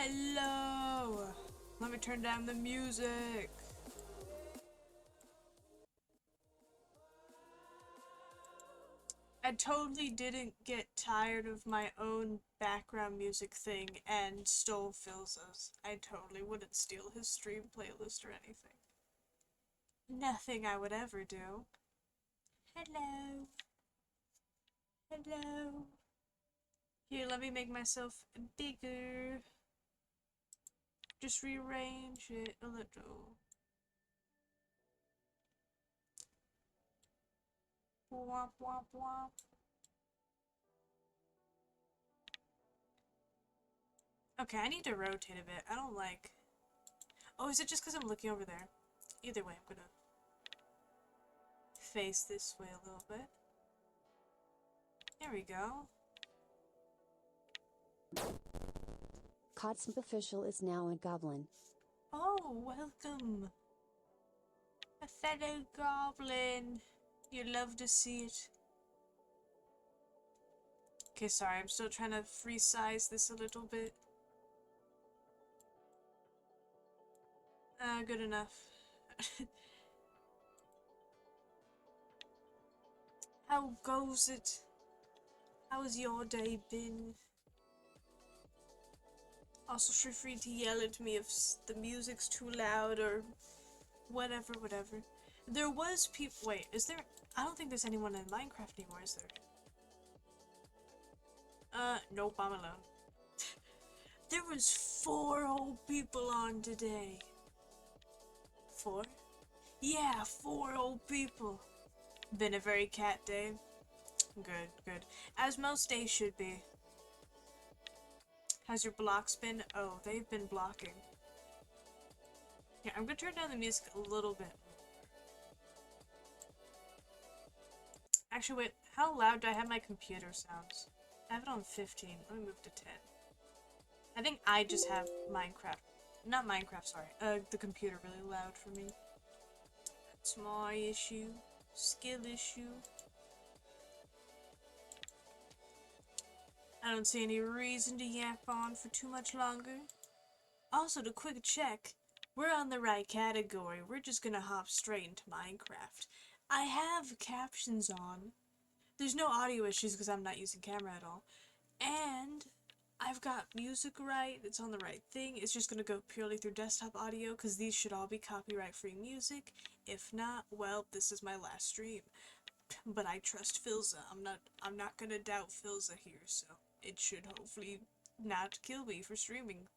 Hello! Let me turn down the music. I totally didn't get tired of my own background music thing and stole Phil's. I totally wouldn't steal his stream playlist or anything. Nothing I would ever do. Hello. Hello. Here, let me make myself bigger. Just rearrange it a little. Womp womp womp. Okay, I need to rotate a bit. I don't like... Oh, is it just because I'm looking over there? Either way, I'm gonna face this way a little bit. There we go. Kotzmp official is now a goblin. Oh, welcome. A fellow goblin. You love to see it. Okay, sorry, I'm still trying to free size this a little bit. Good enough. How goes it? How's your day been? Also, feel free to yell at me if the music's too loud or whatever. There was people. Wait, is there? I don't think there's anyone in Minecraft anymore, is there? Nope, I'm alone. There was 4 old people on today. 4? Yeah, 4 old people. Been a very cat day. Good. As most days should be. Has your blocks been? Oh, they've been blocking. Yeah, I'm gonna turn down the music a little bit. Actually, wait, how loud do I have my computer sounds? I have it on 15. Let me move to 10. I think I just have Minecraft. Not Minecraft, sorry. The computer really loud for me. That's my issue. Skill issue. I don't see any reason to yap on for too much longer. Also, to quick check, we're on the right category. We're just gonna hop straight into Minecraft. I have captions on. There's no audio issues because I'm not using camera at all. And I've got music right. It's on the right thing. It's just gonna go purely through desktop audio because these should all be copyright-free music. If not, well, this is my last stream. But I trust Philza. I'm not gonna doubt Philza here, so it should hopefully not kill me for streaming.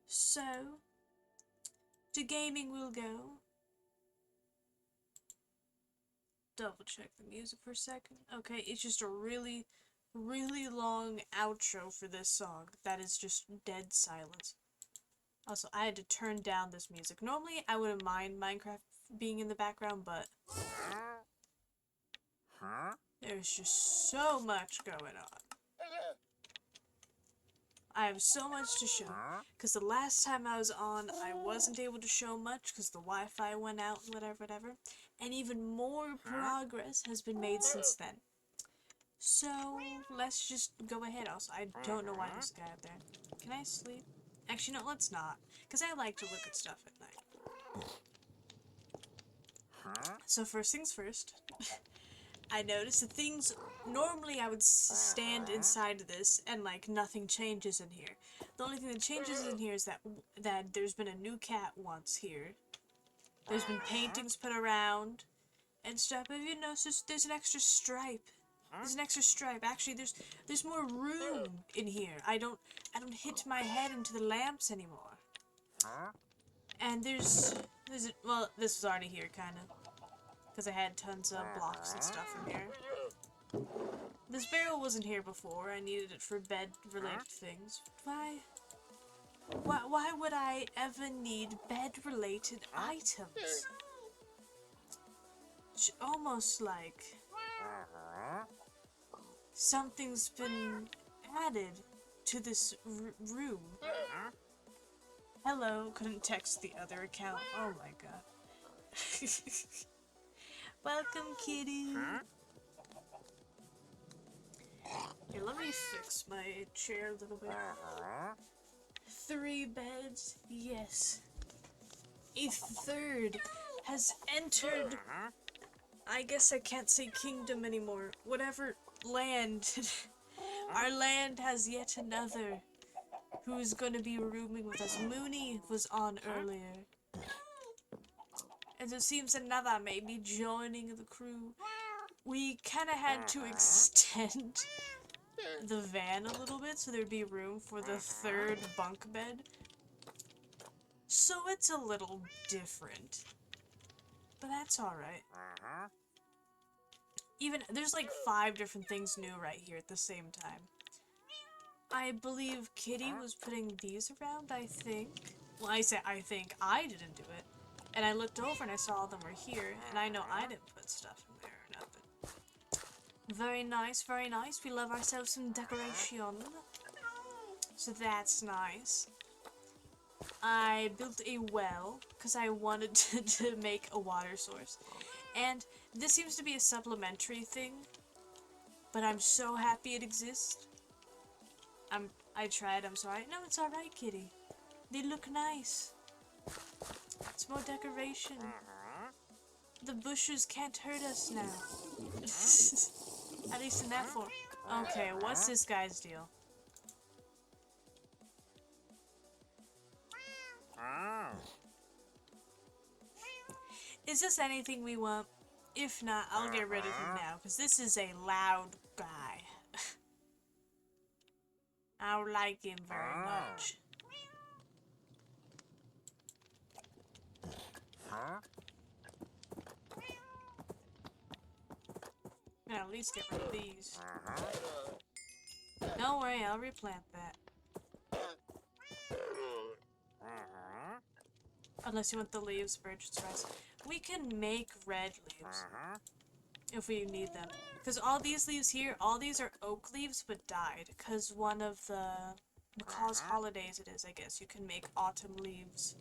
So, to gaming we'll go. Double check the music for a second. Okay, it's just a really long outro for this song that is just dead silence. Also, I had to turn down this music. Normally, I wouldn't mind Minecraft being in the background, but there's just so much going on. I have so much to show, because the last time I was on, I wasn't able to show much because the Wi-Fi went out and whatever, and even more progress has been made since then. So, let's just go ahead. Also, I don't know why there's a guy up there. Can I sleep? Actually, no, let's not, because I like to look at stuff at night. So first things first, I noticed that things, normally I would stand inside of this and like nothing changes in here. The only thing that changes in here is that there's been a new cat once here. There's been paintings put around and stuff. Have you noticed there's an extra stripe? There's an extra stripe. Actually, there's more room in here. I don't hit my head into the lamps anymore. And well, this was already here, kind of. Because I had tons of blocks and stuff in here. This barrel wasn't here before. I needed it for bed-related things. Why would I ever need bed-related items? It's almost like something's been added to this room. Hello, couldn't text the other account. Oh my god. Welcome, kitty. Here, let me fix my chair a little bit. 3 beds, yes. A third has entered. I guess I can't say kingdom anymore. Whatever land. Our land has yet another who's gonna be rooming with us. Mooney was on earlier. And it seems another may be joining the crew. We kinda had to extend the van a little bit so there'd be room for the 3rd bunk bed. So it's a little different. But that's alright. Even, there's like 5 different things new right here at the same time. I believe Kitty was putting these around, I think. Well, I say I think. I didn't do it. And I looked over and I saw them were here, and I know I didn't put stuff in there or nothing. Very nice, very nice. We love ourselves some decoration. So that's nice. I built a well, because I wanted to make a water source. And this seems to be a supplementary thing, but I'm so happy it exists. I tried, I'm sorry. No, it's alright, Kitty. They look nice. It's more decoration. The bushes can't hurt us now. At least in that form. Okay, what's this guy's deal? Is this anything we want? If not, I'll get rid of him now, because this is a loud guy. I don't like him very much. Yeah, at least get rid of these. Don't worry, I'll replant that. Unless you want the leaves for its rice. We can make red leaves. If we need them. Because all these leaves here, all these are oak leaves but dyed. Because one of the Macaw's holidays it is, I guess. You can make autumn leaves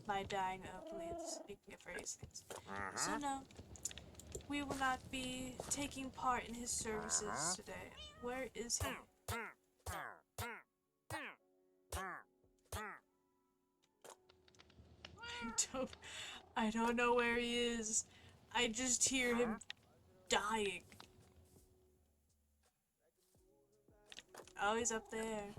by dyeing oak leaves. You can get various things. So no. We will not be taking part in his services today. Where is he? I don't know where he is. I just hear him dying. Oh, he's up there.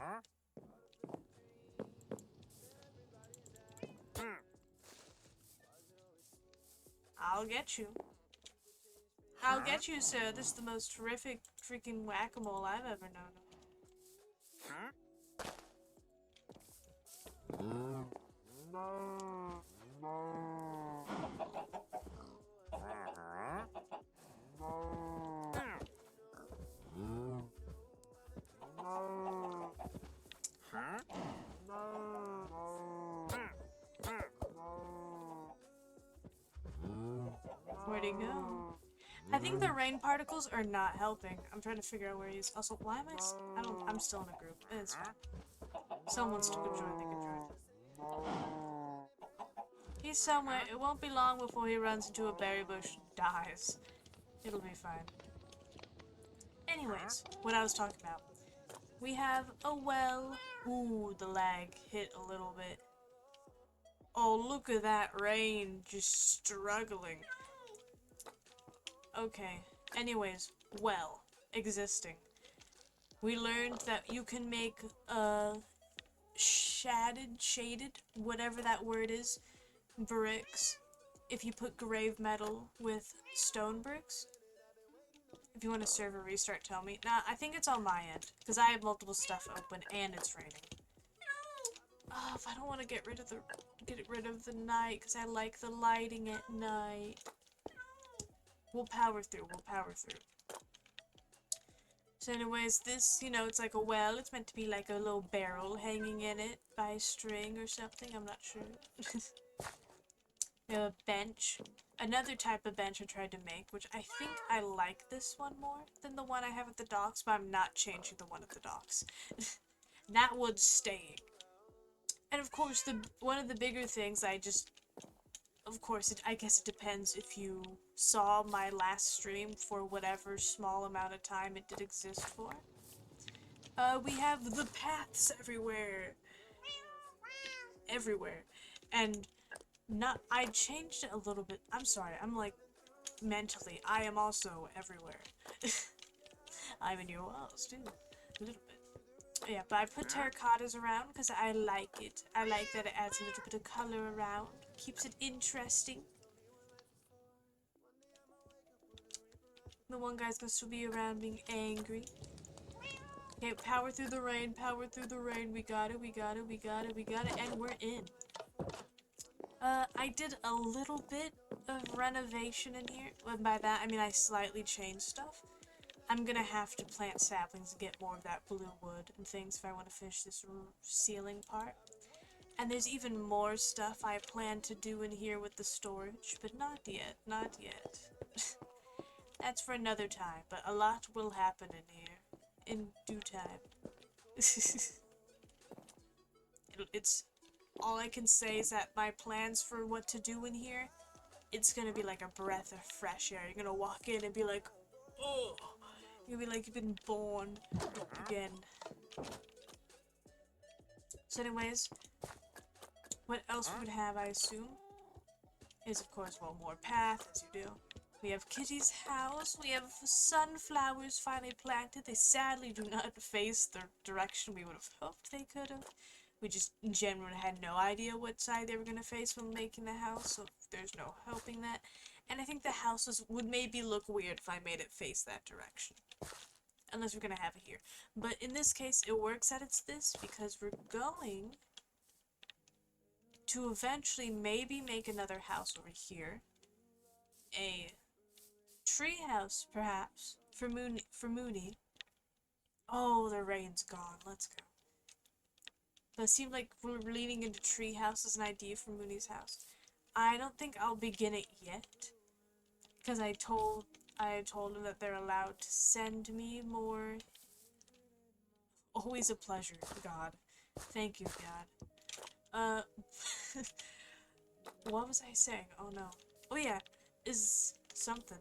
I'll get you. I'll get you, sir. This is the most terrific freaking whack-a-mole I've ever known Where'd he go? I think the rain particles are not helping. I'm trying to figure out where he is. Also, why am I'm still in a group. It's fine. Someone's to join, they can join. He's somewhere. It won't be long before he runs into a berry bush and dies. It'll be fine. Anyways, what I was talking about. We have a well. Ooh, the lag hit a little bit. Oh, look at that rain just struggling. Okay, anyways, well, existing. We learned that you can make, shaded, whatever that word is, bricks, if you put grave metal with stone bricks. If you want a server restart, tell me. Nah, I think it's on my end, because I have multiple stuff open, and it's raining. Oh, if I don't want to get rid of the night, because I like the lighting at night. We'll power through, So anyways, this, you know, it's like a well. It's meant to be like a little barrel hanging in it by a string or something. I'm not sure. We have a bench. Another type of bench I tried to make, which I think I like this one more than the one I have at the docks, but I'm not changing the one at the docks. That one's staying. And of course, one of the bigger things of course, I guess it depends if you saw my last stream for whatever small amount of time it did exist for. We have the paths everywhere. Everywhere. And not, I changed it a little bit. I'm sorry, I'm like, mentally, I am also everywhere. I'm in your walls too, a little bit. Yeah, but I put terracottas around because I like it. I like that it adds a little bit of color around, keeps it interesting. The one guy's gonna still be around being angry. Okay, power through the rain, power through the rain. We got it, we got it, we got it, we got it, and we're in. I did a little bit of renovation in here. And by that, I mean I slightly changed stuff. I'm gonna have to plant saplings and get more of that blue wood and things if I want to finish this ceiling part. And there's even more stuff I plan to do in here with the storage, but not yet, not yet. That's for another time, but a lot will happen in here, in due time. It's, all I can say is that my plans for what to do in here, it's gonna be like a breath of fresh air. You're gonna walk in and be like, oh, you're gonna be like you've been born again. So anyways, what else we would have, I assume, is of course, well, more path, as you do. We have Kitty's house, we have sunflowers finally planted. They sadly do not face the direction we would have hoped they could have. We just, in general, had no idea what side they were going to face when making the house, so there's no helping that. And I think the houses would maybe look weird if I made it face that direction. Unless we're going to have it here. But in this case, it works that it's this, because we're going to eventually maybe make another house over here. A tree house, perhaps, for Mooney. Oh, the rain's gone. Let's go. But it seemed like we're leaning into treehouse as an idea for Mooney's house. I don't think I'll begin it yet, because I told him that they're allowed to send me more. Always a pleasure, God. Thank you, God. What was I saying? Oh no. Oh yeah, is something.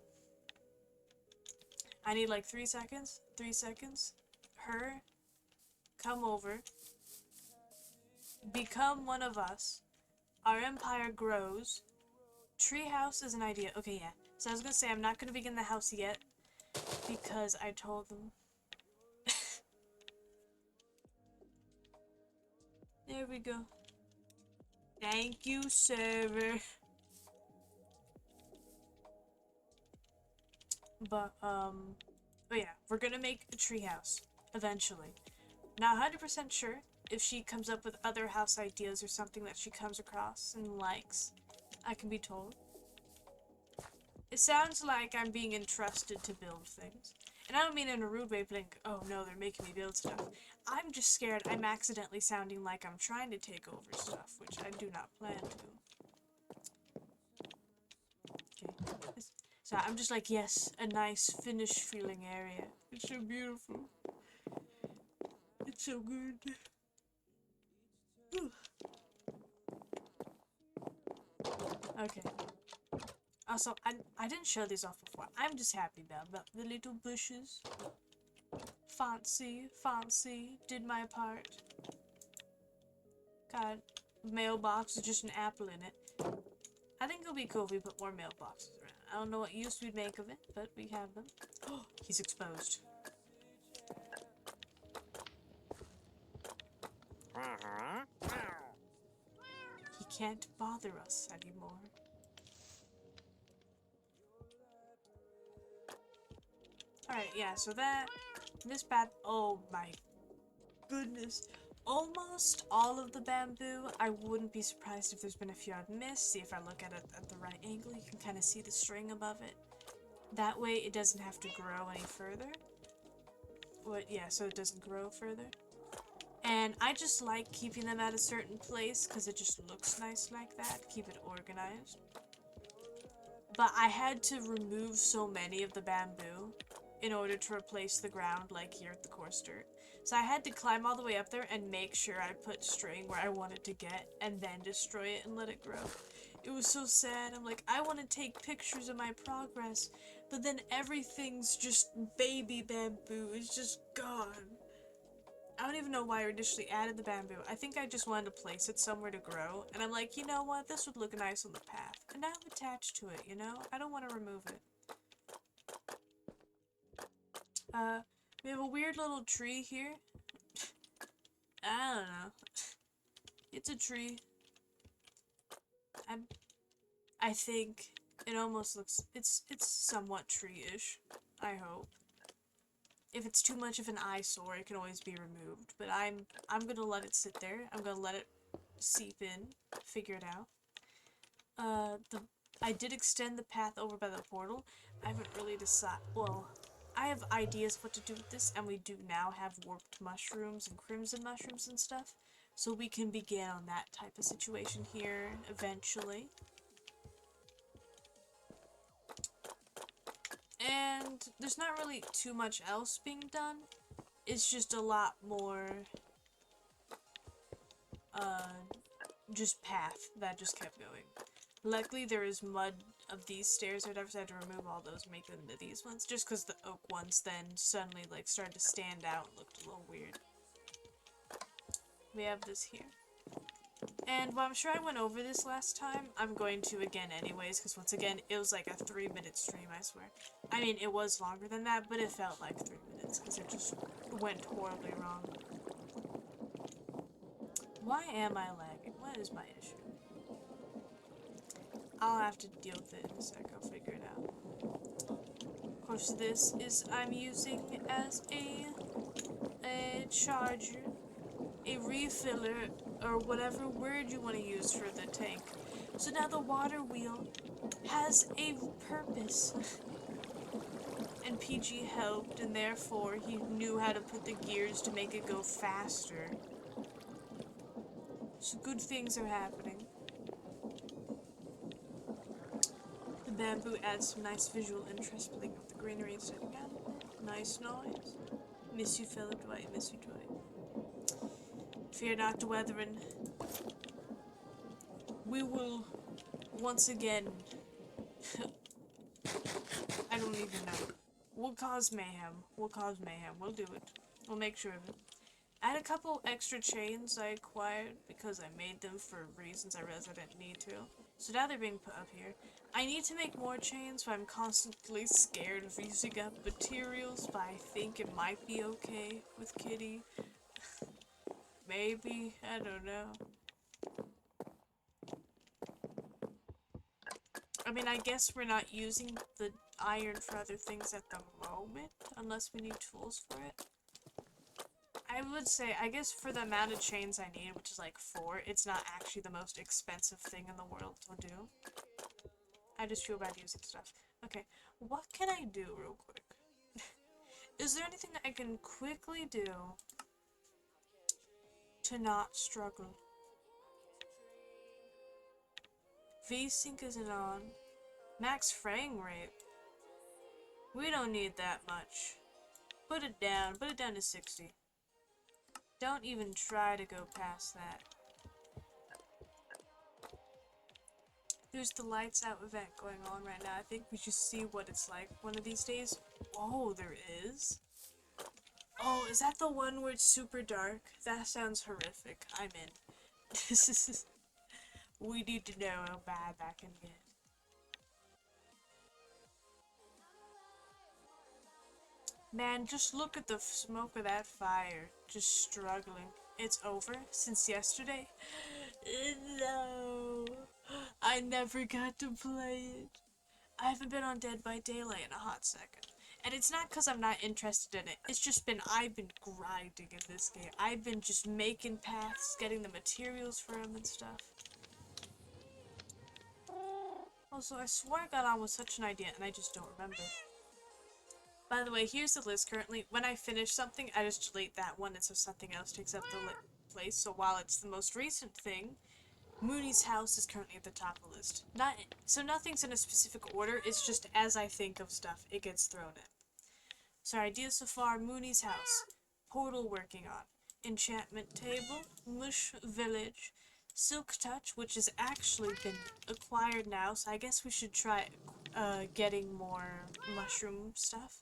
I need like 3 seconds. 3 seconds. Her, come over. Become one of us. Our empire grows. Treehouse is an idea. Okay, yeah. So I was gonna say I'm not gonna begin the house yet because I told them. There we go. Thank you, server. But oh yeah, we're gonna make a treehouse eventually. Not 100% sure if she comes up with other house ideas or something that she comes across and likes. I can be told. It sounds like I'm being entrusted to build things. And I don't mean in a rude way, like, oh no, they're making me build stuff. I'm just scared I'm accidentally sounding like I'm trying to take over stuff, which I do not plan to. Okay. So I'm just like, yes, a nice finished feeling area. It's so beautiful. It's so good. Okay. Also, I didn't show these off before. I'm just happy about the little bushes. Fancy, fancy. Did my part. Got mailbox with just an apple in it. I think it'll be cool if we put more mailboxes around. I don't know what use we'd make of it, but we have them. Oh, he's exposed. He can't bother us anymore. Alright, yeah, so this path, oh my goodness. Almost all of the bamboo. I wouldn't be surprised if there's been a few I've missed. See if I look at it at the right angle, you can kind of see the string above it. That way it doesn't have to grow any further. Yeah, so it doesn't grow further. And I just like keeping them at a certain place because it just looks nice like that. Keep it organized. But I had to remove so many of the bamboo in order to replace the ground, like here at the coarse dirt. So I had to climb all the way up there and make sure I put string where I wanted to get, and then destroy it and let it grow. It was so sad. I'm like, I want to take pictures of my progress, but then everything's just baby bamboo. It's just gone. I don't even know why I initially added the bamboo. I think I just wanted to place it somewhere to grow. And I'm like, you know what? This would look nice on the path. And now I'm attached to it, you know? I don't want to remove it. We have a weird little tree here. I don't know. It's a tree. I think it almost looks, it's somewhat tree-ish. I hope. If it's too much of an eyesore, it can always be removed. But I'm gonna let it sit there. I'm gonna let it seep in, figure it out. I did extend the path over by the portal. I haven't really decided. Well, I have ideas what to do with this, and we do now have warped mushrooms and crimson mushrooms and stuff. So we can begin on that type of situation here eventually. And there's not really too much else being done. It's just a lot more, just path that just kept going. Luckily, there is mud of these stairs or whatever, so I had to remove all those and make them into these ones, just because the oak ones then suddenly, like, started to stand out and looked a little weird. We have this here. And while I'm sure I went over this last time, I'm going to again anyways, because once again, it was like a 3-minute stream, I swear. I mean, it was longer than that, but it felt like 3 minutes, because it just went horribly wrong. Why am I lagging? What is my issue? I'll have to deal with it in a sec, I'll figure it out. Of course, this is I'm using as a charger, a refiller, or whatever word you want to use for the tank. So now the water wheel has a purpose. And PG helped, and therefore he knew how to put the gears to make it go faster. So good things are happening. The bamboo adds some nice visual interest, pulling up the greenery and sitting down. Nice noise. Miss you, fellow Dwight. Miss you, Dwight. Fear not, Weatherin. We will once again. I don't even know. We'll cause mayhem. We'll cause mayhem. We'll do it. We'll make sure of it. I had a couple extra chains I acquired because I made them for reasons I realized I didn't need to. So now they're being put up here. I need to make more chains, but I'm constantly scared of using up materials, but I think it might be okay with Kitty. Maybe. I don't know. I mean, I guess we're not using the iron for other things at the moment, unless we need tools for it. I would say, I guess for the amount of chains I need, which is like 4, it's not actually the most expensive thing in the world to do. I just feel bad using stuff. Okay, what can I do real quick? Is there anything that I can quickly do to not struggle? V-Sync isn't on. Max frame rate. We don't need that much. Put it down to 60. Don't even try to go past that. There's the lights out event going on right now. I think we should see what it's like one of these days. Oh, there is? Oh, is that the one where it's super dark? That sounds horrific. I'm in. We need to know how bad that can get. Man, just look at the smoke of that fire. Just struggling. It's over since yesterday? No. I never got to play it. I haven't been on Dead by Daylight in a hot second. And it's not because I'm not interested in it. It's just been, I've been grinding in this game. I've been just making paths, getting the materials for them and stuff. Also, I swore I got on with such an idea and I just don't remember. By the way, here's the list currently. When I finish something, I just delete that one and so something else takes up the place. So while it's the most recent thing, Mooney's house is currently at the top of the list. So nothing's in a specific order, it's just as I think of stuff, it gets thrown in. So ideas so far, Mooney's house, portal working on, enchantment table, mush village, silk touch, which has actually been acquired now, so I guess we should try getting more mushroom stuff.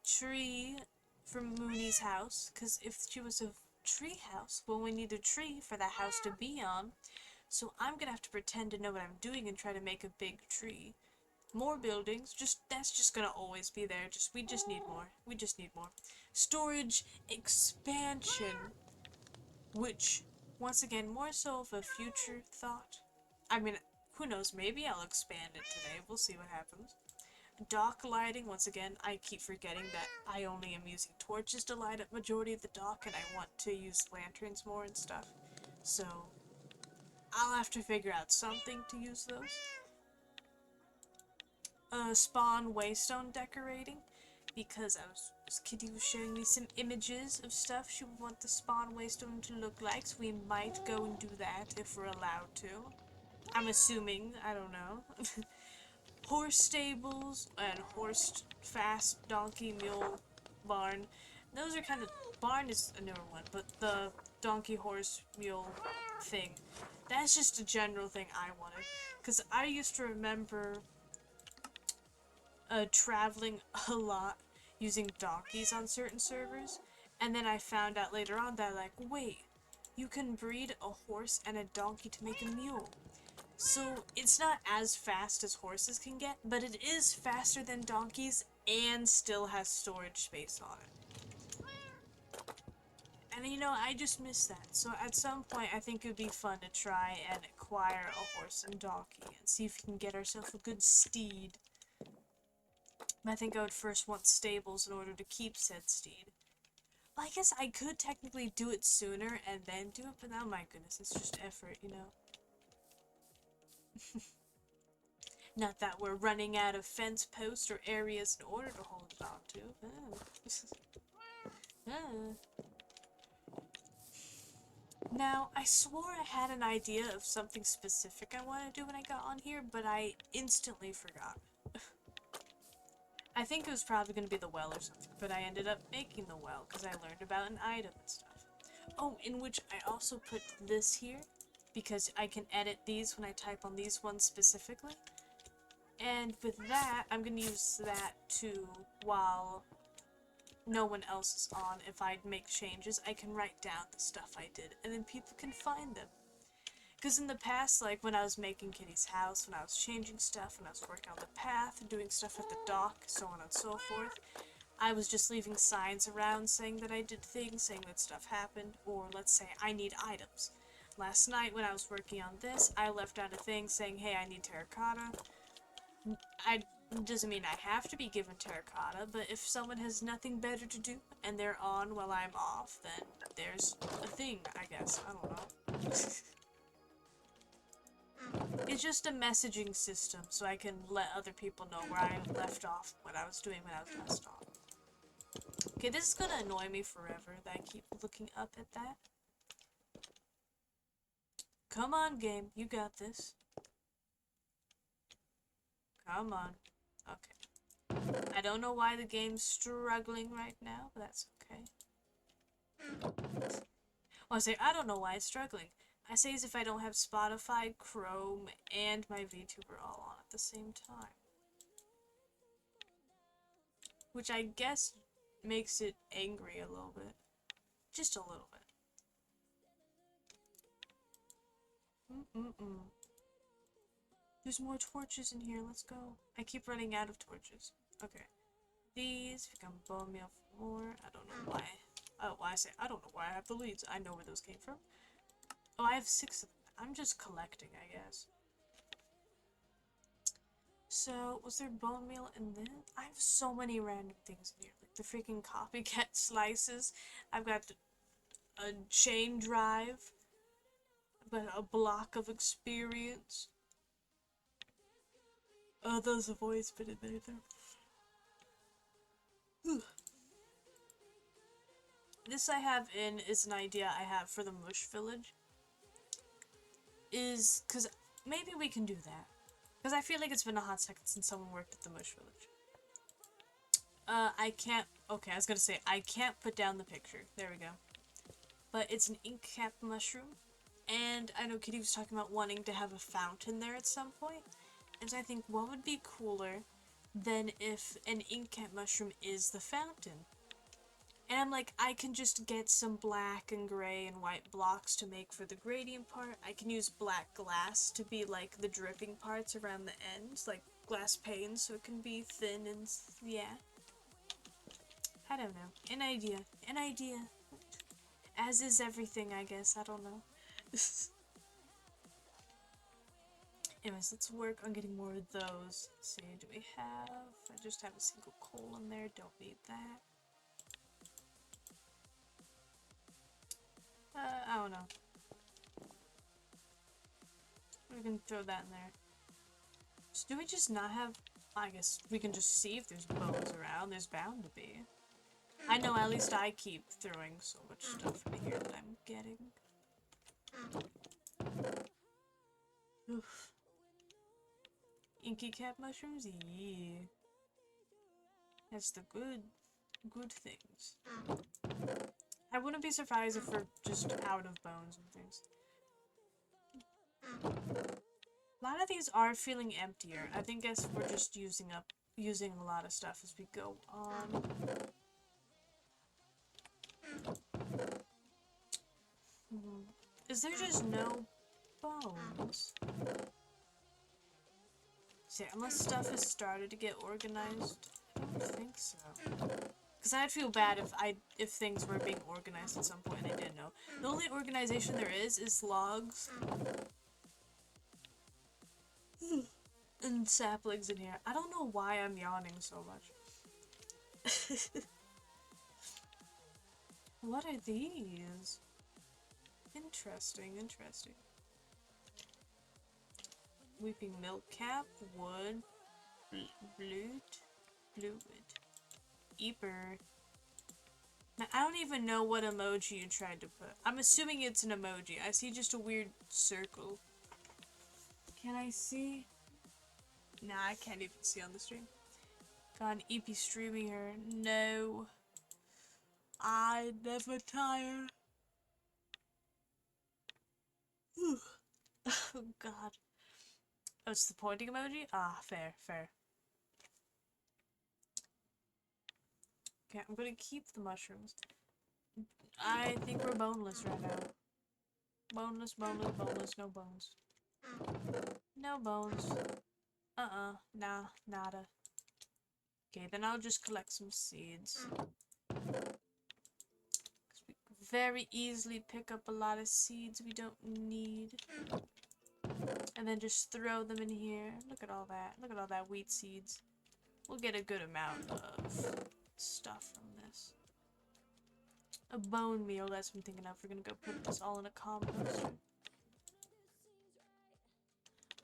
Tree, from Mooney's house, because if she was a tree house, well, we need a tree for that house to be on. So I'm gonna have to pretend to know what I'm doing and try to make a big tree. More buildings, that's just gonna always be there. We just need more. We just need more. Storage expansion, which, once again, more so of a future thought. I mean, who knows, maybe I'll expand it today. We'll see what happens. Dock lighting, once again, I keep forgetting that I only am using torches to light up majority of the dock, and I want to use lanterns more and stuff. So, I'll have to figure out something to use those. Spawn waystone decorating, because Kitty was showing me some images of stuff she would want the spawn waystone to look like, so we might go and do that if we're allowed to. I'm assuming, I don't know. Horse stables and horse fast donkey mule barn. Those are kind of, barn is a newer one, but the donkey horse mule thing, that's just a general thing I wanted, because I used to remember traveling a lot using donkeys on certain servers, and then I found out later on that, like, wait, you can breed a horse and a donkey to make a mule. So it's not as fast as horses can get, but it is faster than donkeys and still has storage space on it. And you know, I just miss that. So at some point I think it would be fun to try and acquire a horse and donkey and see if we can get ourselves a good steed. I think I would first want stables in order to keep said steed. Well, I guess I could technically do it sooner and then do it, but oh my goodness, it's just effort, you know? Not that we're running out of fence posts or areas in order to hold it on to. Now, I swore I had an idea of something specific I wanted to do when I got on here, but I instantly forgot. I think it was probably going to be the well or something, but I ended up making the well because I learned about an item and stuff. Oh, in which I also put this here, because I can edit these when I type on these ones specifically. And with that, I'm going to use that to, while no one else is on, if I make changes, I can write down the stuff I did, and then people can find them. Because in the past, like when I was making Kitty's house, when I was changing stuff, when I was working on the path, doing stuff at the dock, so on and so forth, I was just leaving signs around saying that I did things, saying that stuff happened, or let's say I need items. Last night when I was working on this, I left out a thing saying, hey, I need terracotta. Doesn't mean I have to be given terracotta, but if someone has nothing better to do and they're on while I'm off, then there's a thing, I guess. I don't know. It's just a messaging system, so I can let other people know where I left off, what I was doing when I was last off. Okay, this is gonna annoy me forever that I keep looking up at that. Come on, game, you got this. Come on. Okay. I don't know why the game's struggling right now, but that's okay. Well, I don't know why it's struggling. I say as if I don't have Spotify, Chrome, and my VTuber all on at the same time. Which I guess makes it angry a little bit. Just a little bit. There's more torches in here, let's go. I keep running out of torches. Okay. These become bone meal for more. I don't know why. I don't know why I have the leads. I know where those came from. Oh, I have 6 of them. I'm just collecting, I guess. So, was there bone meal in this? I have so many random things in here. Like the freaking copycat slices. I've got a chain drive. I've got a block of experience. Oh, those have always been in there, though. This I have in is an idea I have for the Mush Village. Is, because maybe we can do that. Because I feel like it's been a hot second since someone worked at the Mush Village. I can't, okay, I was gonna say, I can't put down the picture. There we go. But it's an ink cap mushroom. And I know Kitty was talking about wanting to have a fountain there at some point. And I think, what would be cooler than if an ink cap mushroom is the fountain? And I'm like, I can just get some black and gray and white blocks to make for the gradient part. I can use black glass to be like the dripping parts around the ends, like glass panes, so it can be thin and yeah. I don't know. An idea. An idea. As is everything, I guess. I don't know. Anyways, let's work on getting more of those. Let's see, do we have... I just have a single coal in there. Don't need that. I don't know. We can throw that in there. So do we just not have... I guess we can just see if there's bones around. There's bound to be. I know at least I keep throwing so much stuff in here that I'm getting. Oof. Inky cap mushrooms? Yeah. That's the good things. I wouldn't be surprised if we're just out of bones and things. A lot of these are feeling emptier. I think guess we're just using a lot of stuff as we go on. Is there just no bones? See, unless stuff has started to get organized, I don't think so. Because I'd feel bad if things were being organized at some point and I didn't know. The only organization there is logs. And saplings in here. I don't know why I'm yawning so much. What are these? Interesting, interesting. Weeping milk cap, wood, bluewood, Eeper. Now, I don't even know what emoji you tried to put. I'm assuming it's an emoji. I see just a weird circle. Can I see? Nah, I can't even see on the stream. God, EP streaming her. No. I never tire. Oh, God. Oh, it's the pointing emoji? Ah, fair, fair. Okay, I'm gonna keep the mushrooms. I think we're boneless right now. Boneless, boneless, boneless, no bones. No bones. Nah, nada. Okay, then I'll just collect some seeds. We very easily pick up a lot of seeds we don't need. And then just throw them in here. Look at all that. Look at all that wheat seeds. We'll get a good amount of stuff from this. A bone meal, that's what I'm thinking of. We're gonna go put this all in a composter.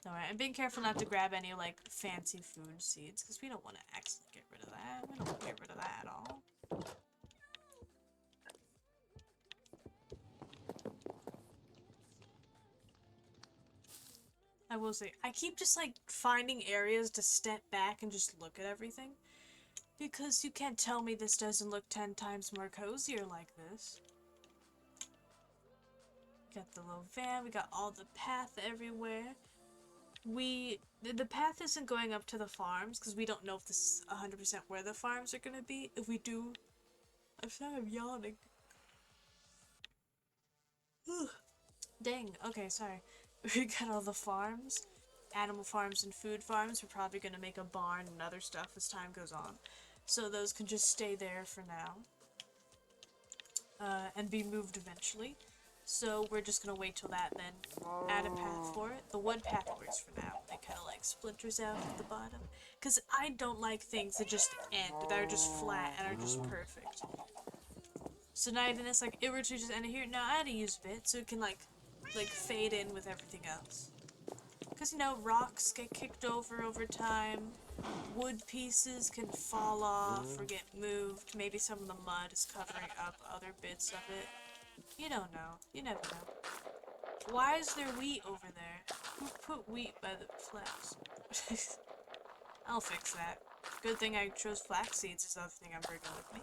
Alright, I'm being careful not to grab any, like, fancy food seeds, because we don't want to actually get rid of that. We don't want to get rid of that at all. I will say, I keep just, like, finding areas to step back and just look at everything. Because you can't tell me this doesn't look 10 times more cozier like this. Got the little van, we got all the path everywhere. The path isn't going up to the farms, because we don't know if this is 100% where the farms are gonna be. If we do, I'm sorry, I'm yawning. Dang, okay, sorry. We got all the farms, animal farms and food farms. We're probably gonna make a barn and other stuff as time goes on. So those can just stay there for now. And be moved eventually. So we're just gonna wait till that, then add a path for it. The wood path works for now. It kind of like splinters out at the bottom. Because I don't like things that just end, that are just flat and are just perfect. So now even it's like, it were to just end here. Now I had to use a bit so it can like fade in with everything else. Because, you know, rocks get kicked over time. Wood pieces can fall off or get moved. Maybe some of the mud is covering up other bits of it. You don't know. You never know. Why is there wheat over there? Who put wheat by the flax? I'll fix that. Good thing I chose flax seeds is the other thing I'm bringing with me.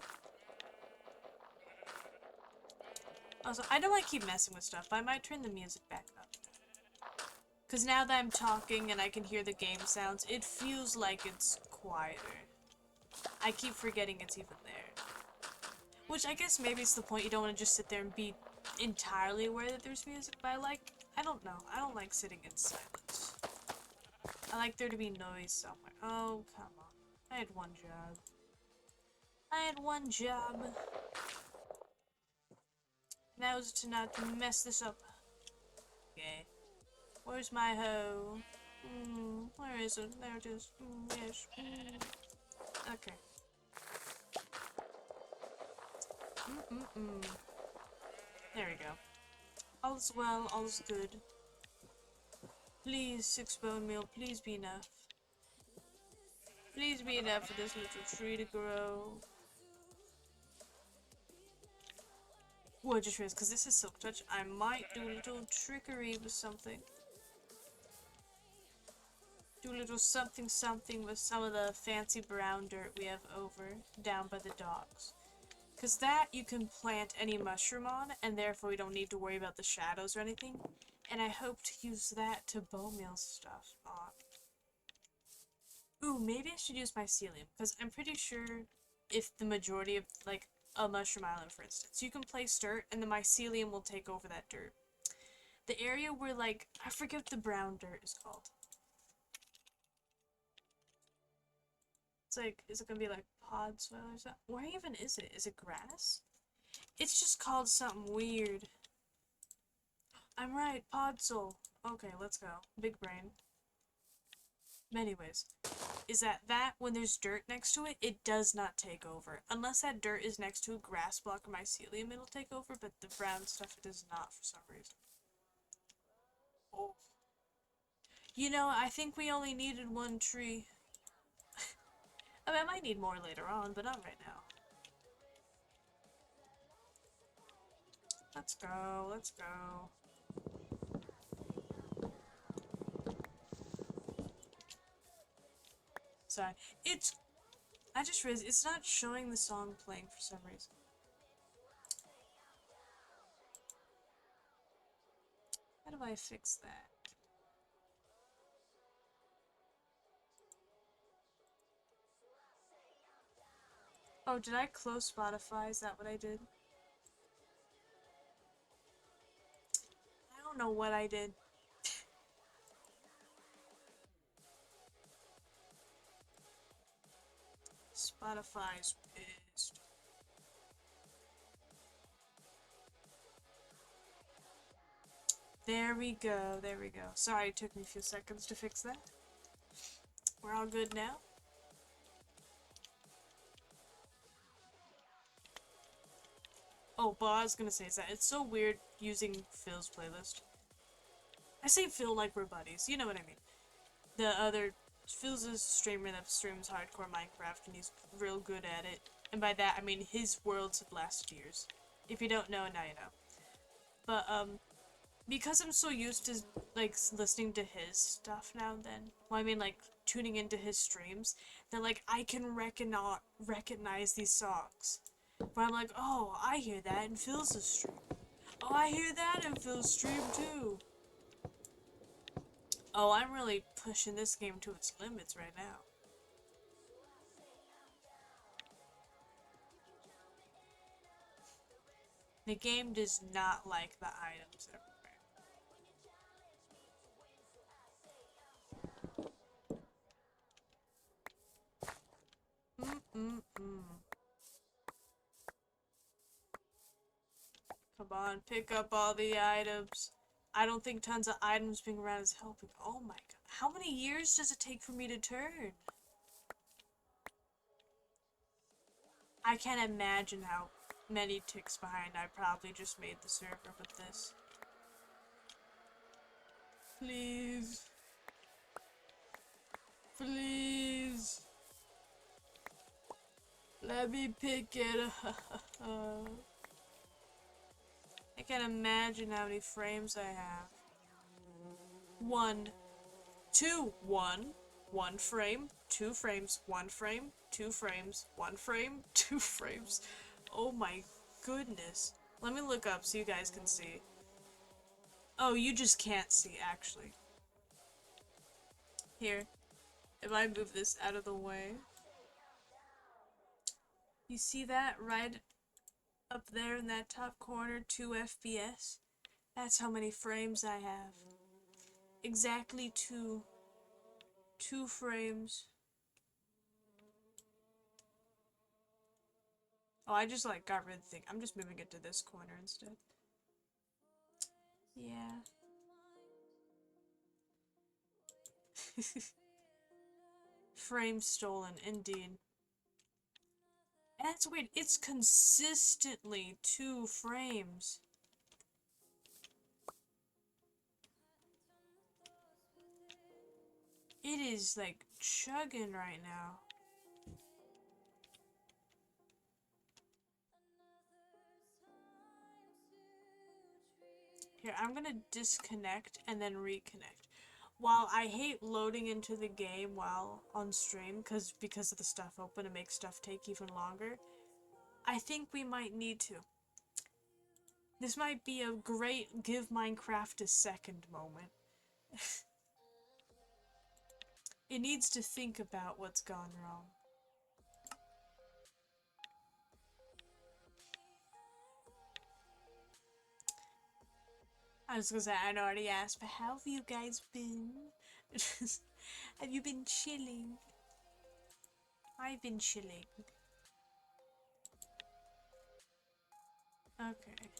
Also, I don't want to keep messing with stuff, but I might turn the music back up. Because now that I'm talking and I can hear the game sounds, it feels like it's quieter. I keep forgetting it's even there. Which I guess maybe it's the point, you don't want to just sit there and be entirely aware that there's music, but I don't know. I don't like sitting in silence. I like there to be noise somewhere. Oh, come on. I had one job. I had one job. That was to not mess this up. Okay. Where's my hoe? Where is it? There it is. Yes. Okay. There we go. All's well, all's good. Please, 6 bone meal, please be enough. Please be enough for this little tree to grow. Ooh, I just realized, because this is Silk Touch, I might do a little trickery with something. Do a little something something with some of the fancy brown dirt we have over down by the docks. Because that you can plant any mushroom on, and therefore we don't need to worry about the shadows or anything. And I hope to use that to bone meal stuff on. Ooh, maybe I should use mycelium, because I'm pretty sure if the majority of, like, a mushroom island, for instance, you can place dirt, and the mycelium will take over that dirt. The area where, like, I forget what the brown dirt is called. It's like, is it gonna be like pod soil or something? Where even is it? Is it grass? It's just called something weird. I'm right, pod soil. Okay, let's go. Big brain. Anyways, is that when there's dirt next to it, it does not take over. Unless that dirt is next to a grass block or mycelium, it'll take over, but the brown stuff it does not for some reason. Oh. You know, I think we only needed one tree. I mean, I might need more later on, but not right now. Let's go, let's go. Sorry, I just realized it's not showing the song playing for some reason. How do I fix that? Oh, did I close Spotify? Is that what I did? I don't know what I did. Spotify's pissed. There we go, there we go. Sorry, it took me a few seconds to fix that. We're all good now. Oh, but I was gonna say is that it's so weird using Phil's playlist. I say Phil like we're buddies, you know what I mean. The other, Phil's a streamer that streams hardcore Minecraft and he's real good at it. And by that I mean his worlds have lasted years. If you don't know, now you know. But, because I'm so used to, like, listening to his stuff now and then, well, I mean, like, tuning into his streams, that, like, I can recognize these songs. Where I'm like, oh, I hear that in Phil's stream. Oh, I hear that in Phil's stream, too. Oh, I'm really pushing this game to its limits right now. The game does not like the items everywhere. Come on, pick up all the items. I don't think tons of items being around is helping. Oh my god. How many years does it take for me to turn? I can't imagine how many ticks behind I probably just made the server with this. Please. Please. Let me pick it up. I can't imagine how many frames I have. 1, 2, 1, 1 frame, 2 frames, 1 frame, 2 frames, 1 frame, 2 frames. Oh my goodness. Let me look up so you guys can see. Oh, you just can't see, actually. Here. If I move this out of the way. You see that right Up there in that top corner, 2 FPS. That's how many frames I have. Exactly 2. 2 frames. Oh, I just like got rid of the thing. I'm just moving it to this corner instead. Yeah. Frame stolen, indeed. That's weird. It's consistently 2 frames. It is like chugging right now. Here, I'm gonna disconnect and then reconnect. While I hate loading into the game while on stream, because of the stuff open, it makes stuff take even longer, I think we might need to. This might be a great give Minecraft a second moment. It needs to think about what's gone wrong. I was gonna say, I already asked, but how have you guys been? Have you been chilling? I've been chilling. Okay.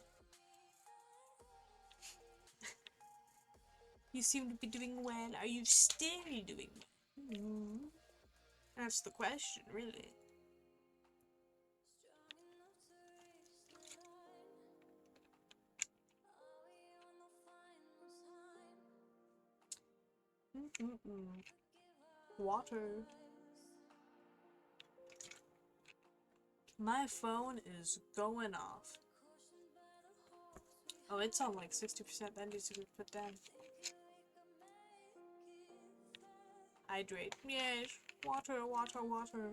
You seem to be doing well. Are you still doing well? That's the question, really. Water. My phone is going off. Oh, it's on like 60%. That needs to be put down. Hydrate. Yes. Water, water, water.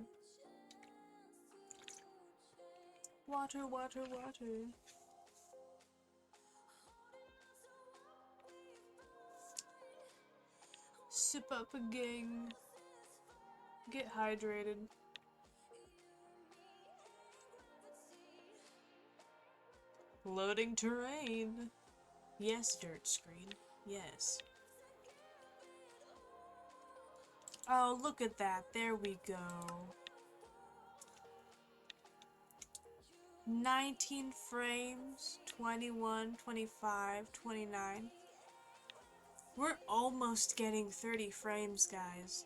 Water, water, water. Sip up a gang. Get hydrated. Loading terrain. Yes, dirt screen. Yes. Oh, look at that. There we go. 19 frames. 21, 25, 29. We're almost getting 30 frames, guys.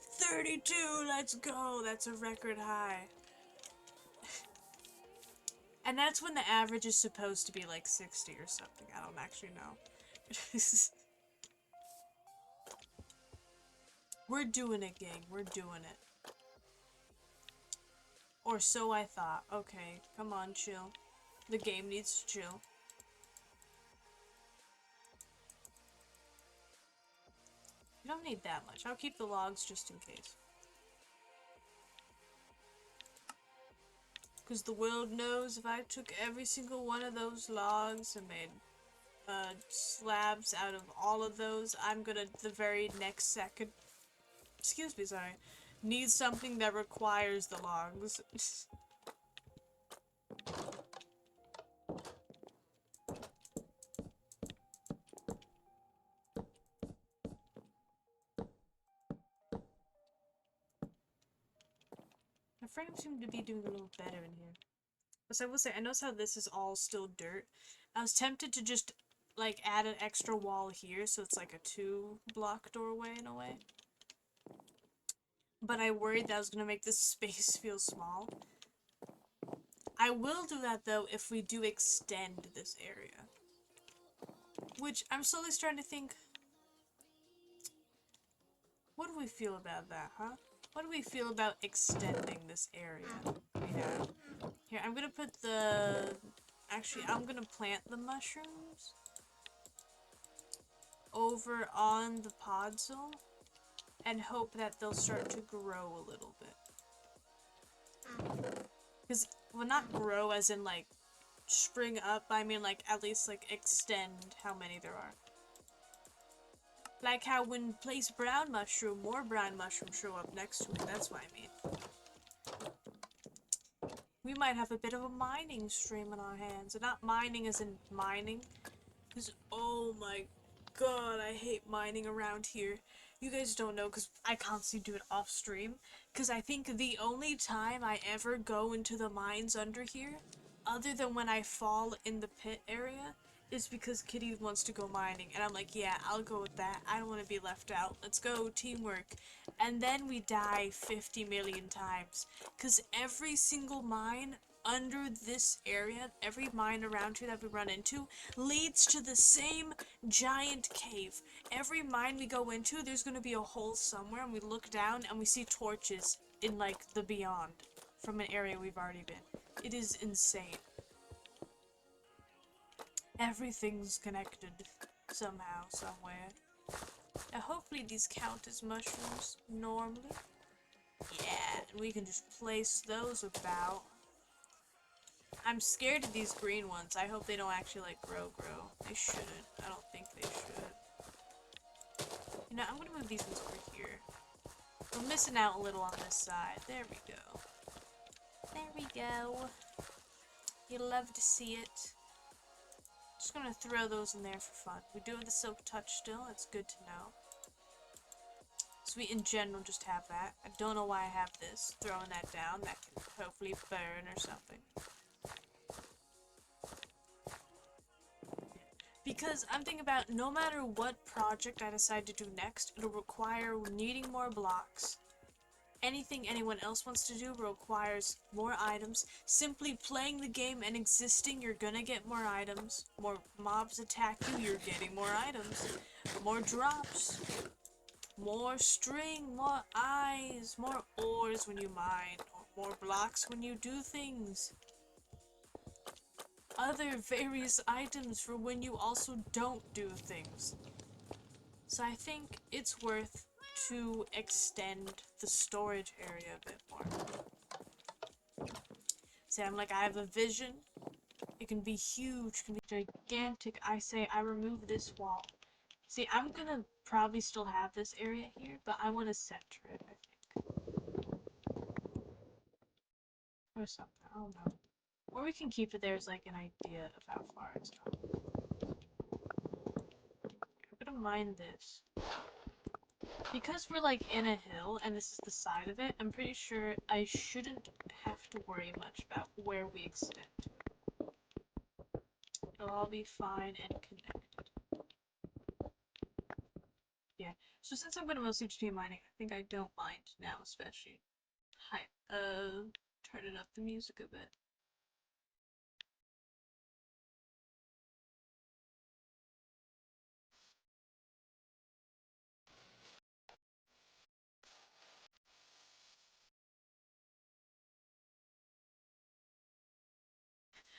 32! Let's go! That's a record high. And that's when the average is supposed to be like 60 or something. I don't actually know. We're doing it, gang. We're doing it. Or so I thought. Okay, come on, chill. The game needs to chill. You don't need that much. I'll keep the logs just in case. Because the world knows if I took every single one of those logs and made slabs out of all of those, I'm gonna, the very next second, excuse me, sorry, need something that requires the logs. My frames seem to be doing a little better in here. So I will say, I notice how this is all still dirt. I was tempted to just, like, add an extra wall here, so it's like a 2-block doorway in a way. But I worried that was gonna make this space feel small. I will do that, though, if we do extend this area. Which, I'm slowly starting to think... What do we feel about that, huh? What do we feel about extending this area we have? Here, I'm gonna put the... Actually, I'm gonna plant the mushrooms over on the podzol and hope that they'll start to grow a little bit. Because, well, not grow as in, like, spring up, I mean, like, at least, like, extend how many there are. Like how when place brown mushroom, more brown mushrooms show up next to it. That's what I mean. might have a bit of a mining stream on our hands. And not mining as in mining. Because, oh my god, I hate mining around here. You guys don't know because I constantly do it off stream. Because I think the only time I ever go into the mines under here, other than when I fall in the pit area, is because Kitty wants to go mining. And I'm like, yeah, I'll go with that. I don't want to be left out. Let's go, teamwork. And then we die 50 million times. Because every single mine under this area, every mine around here that we run into, leads to the same giant cave. Every mine we go into, there's going to be a hole somewhere, and we look down and we see torches in, like, the beyond from an area we've already been. It is insane. Everything's connected somehow, somewhere. Now, hopefully these count as mushrooms normally. Yeah, and we can just place those about. I'm scared of these green ones. I hope they don't actually, like, grow. They shouldn't. I don't think they should. You know, I'm gonna move these ones over here. We're missing out a little on this side. There we go. There we go. You'll love to see it. Just gonna throw those in there for fun. We do have the silk touch still. It's good to know. So we, in general, just have that. I don't know why I have this. Throwing that down. That can hopefully burn or something. Because I'm thinking about no matter what project I decide to do next, it'll require needing more blocks. Anything anyone else wants to do requires more items. Simply playing the game and existing, you're gonna get more items. More mobs attack you, you're getting more items. More drops. More string, more eyes, more ores when you mine. Or more blocks when you do things. Other various items for when you also don't do things. So I think it's worth to extend the storage area a bit more. See, I'm like, I have a vision. It can be huge, it can be gigantic. I say I remove this wall. See, I'm gonna probably still have this area here, but I want to center it, I think. Or something, I don't know. Or we can keep it there as like an idea of how far it's gone. I'm gonna mine this. Because we're like in a hill and this is the side of it, I'm pretty sure I shouldn't have to worry much about where we extend to. It'll all be fine and connected. Yeah, so since I'm gonna mostly just be mining, I think I don't mind now, especially. Hi, turning up the music a bit.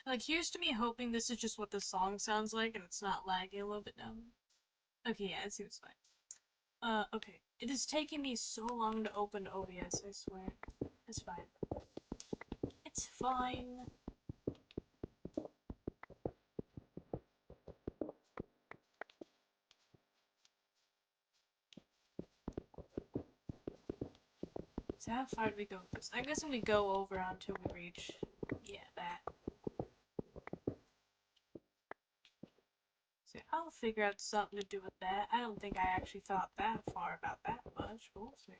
Like, here's to me hoping this is just what the song sounds like and it's not lagging a little bit now. Okay, yeah, it seems fine. Okay. It is taking me so long to open OBS, I swear. It's fine. It's fine. So how far do we go with this? I guess when we go over until we reach, yeah, that. So I'll figure out something to do with that. I don't think I actually thought that far about that much, but we'll see.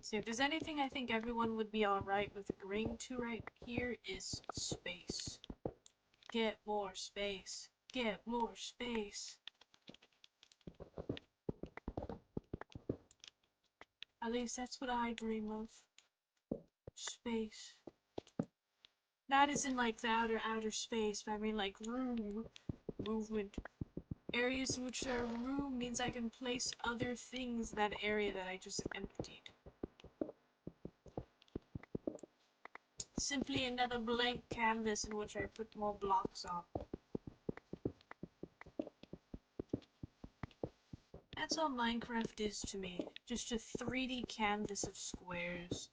See, if there's anything I think everyone would be alright with agreeing to right here is space. Get more space. Get more space. At least that's what I dream of. Space. Not as in like the outer space, but I mean like room. Movement. Areas in which there are room means I can place other things in that area that I just emptied. Simply another blank canvas in which I put more blocks on. That's all Minecraft is to me. Just a 3D canvas of squares.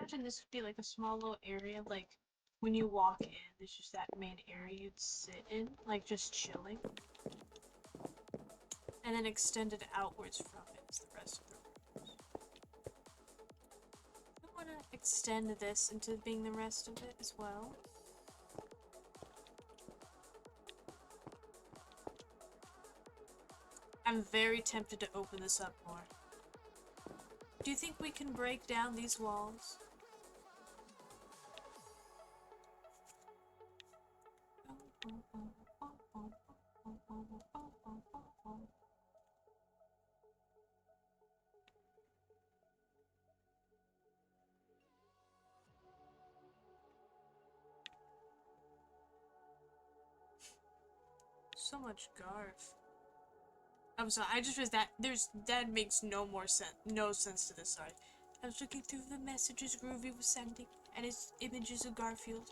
imagine this would be like a small little area, like when you walk in, there's just that main area you'd sit in, like just chilling. And then extended outwards from it is the rest of the rooms. I want to extend this into being the rest of it as well. I'm very tempted to open this up more. Do you think we can break down these walls? So much Garf. I'm sorry, I just realized that that makes no sense to this side. I was looking through the messages Groovy was sending, and it's images of Garfield.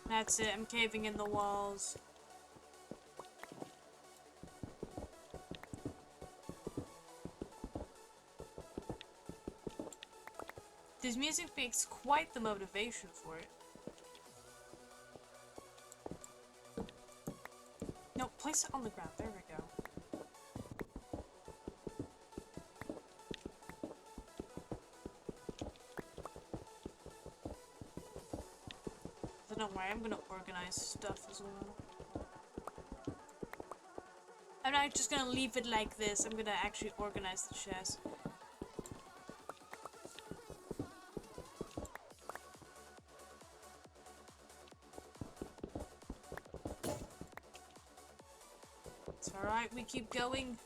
That's it, I'm caving in the walls. This music makes quite the motivation for it. No, place it on the ground. There we go. So don't worry, I'm gonna organize stuff as well. I'm not just gonna leave it like this. I'm gonna actually organize the chest. It's alright, we keep going.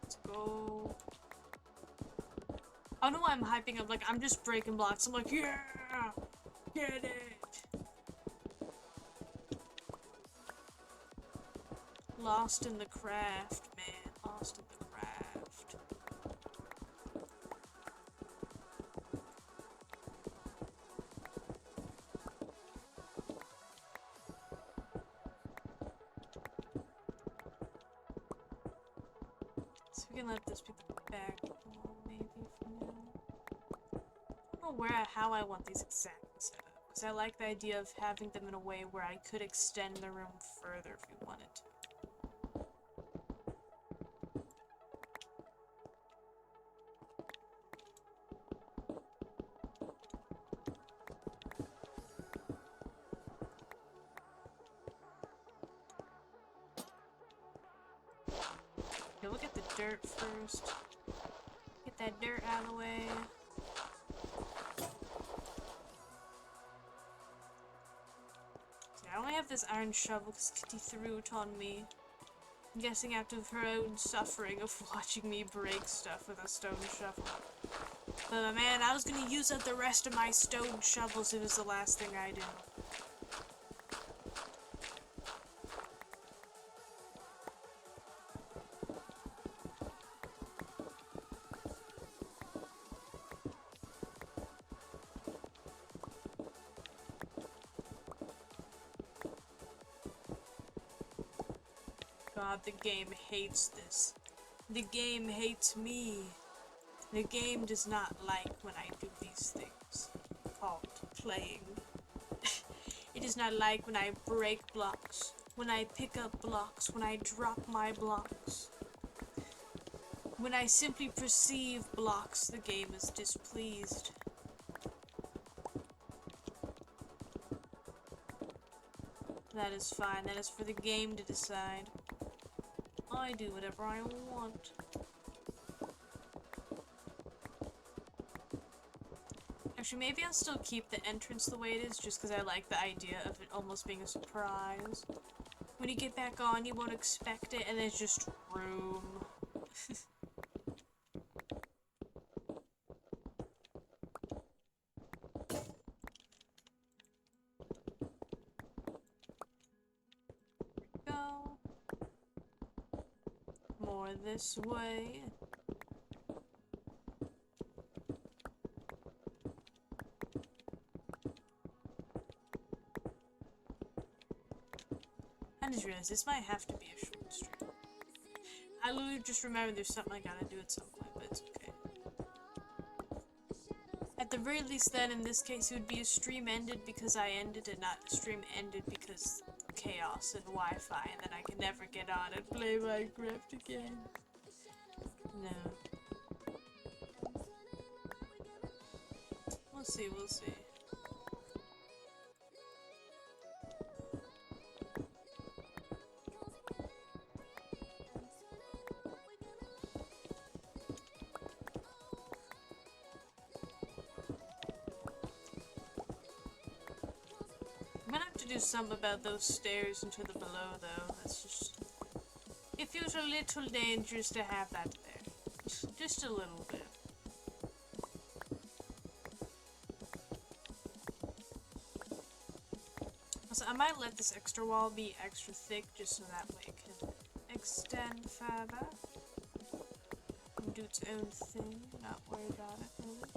Let's go. I don't know why I'm hyping up, like, I'm just breaking blocks. I'm like, yeah! Get it! Lost in the craft, man. Lost in the craft. So we can let this be the back wall, maybe, for now. I don't know how I want these exactly set up, because I like the idea of having them in a way where I could extend the room further if we wanted to. Okay, look at the dirt first. Get that dirt out of the way. I only have this iron shovel because Kitty threw it on me. I'm guessing after her own suffering of watching me break stuff with a stone shovel. But man, I was gonna use up the rest of my stone shovels if it was the last thing I did. God, the game hates this. The game hates me. The game does not like when I do these things called playing. It does not like when I break blocks, when I pick up blocks, when I drop my blocks. When I simply perceive blocks, the game is displeased. That is fine. That is for the game to decide. I do whatever I want. Actually, maybe I'll still keep the entrance the way it is, just because I like the idea of it almost being a surprise. When you get back on, you won't expect it, and it's just room. more this way. I just realized this might have to be a short stream. I literally just remembered there's something I gotta do at some point, but it's okay. At the very least then, in this case, it would be a stream ended because I ended and not a stream ended because chaos and Wi-Fi, and then I can never get on and play Minecraft again. No. We'll see, we'll see. I'm gonna have to do something about those stairs into the below, though. That's just... It feels a little dangerous to have that there. Just a little bit. Also, I might let this extra wall be extra thick, just so that way it can extend further. And do its own thing, not worry about it, really.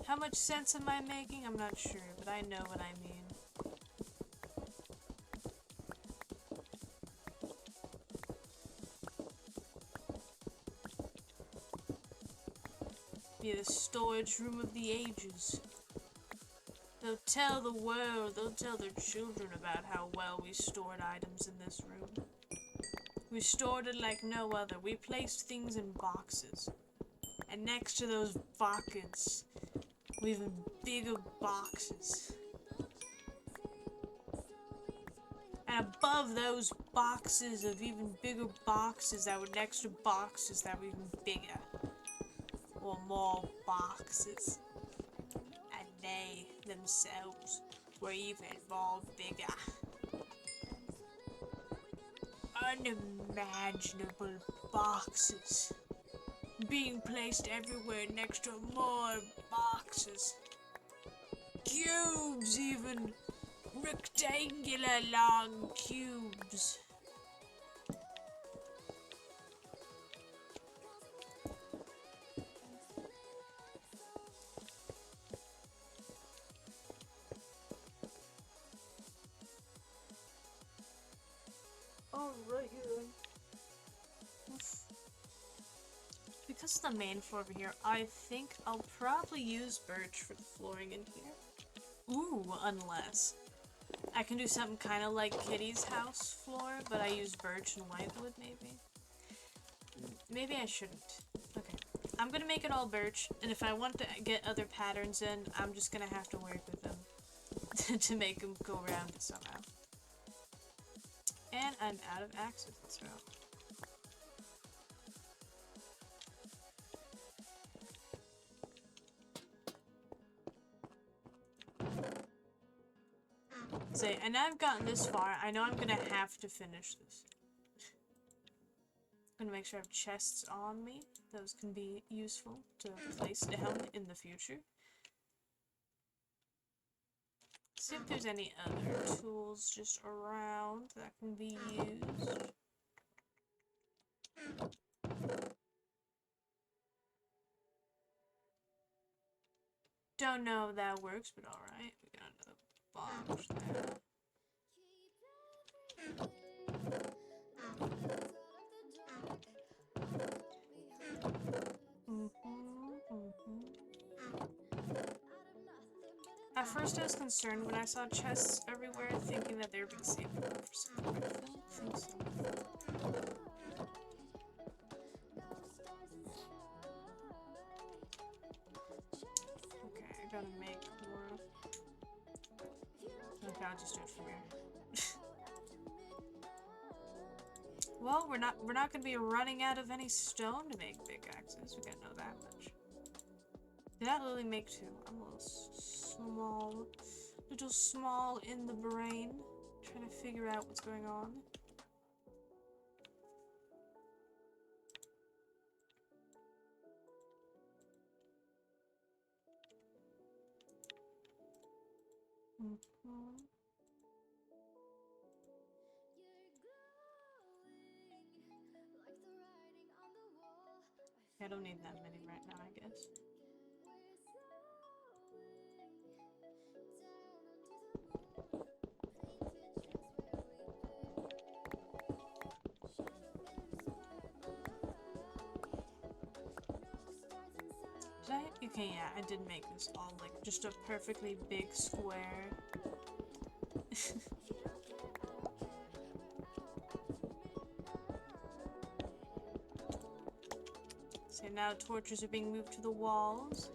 How much sense am I making? I'm not sure, but I know what I mean. Be the storage room of the ages. They'll tell the world, they'll tell their children about how well we stored items in this room. We stored it like no other. We placed things in boxes. And next to those boxes, we have bigger boxes. And above those boxes of even bigger boxes that were next to boxes that were even bigger. Or more boxes. And they themselves were even more bigger. Unimaginable boxes. Being placed everywhere next to more boxes. Cubes even. Rectangular long cubes. Alright, because of the main floor over here, I think I'll probably use birch for the flooring in here. Ooh, unless I can do something kind of like Kitty's house floor, but I use birch and whitewood, maybe. Maybe I shouldn't. Okay, I'm gonna make it all birch, and if I want to get other patterns in, I'm just gonna have to work with them to make them go around it somehow. And I'm out of axes to throw. Say, and I've gotten this far. I know I'm gonna have to finish this. I'm gonna make sure I have chests on me. Those can be useful to place down in the future. See if there's any other tools just around that can be used. Don't know if that works, but alright. We got another box there. At first I was concerned when I saw chests everywhere, thinking that they were being saved for something, but I don't think so. Okay, I gotta make more. Okay, I'll just do it from here. Well, we're not gonna be running out of any stone to make pickaxes. We gotta know that much. Did that literally make two? I'm a little small in the brain, trying to figure out what's going on. I don't need that many right now, I guess. Did I? Okay, yeah, I did make this all like just a perfectly big square. So now torches are being moved to the walls.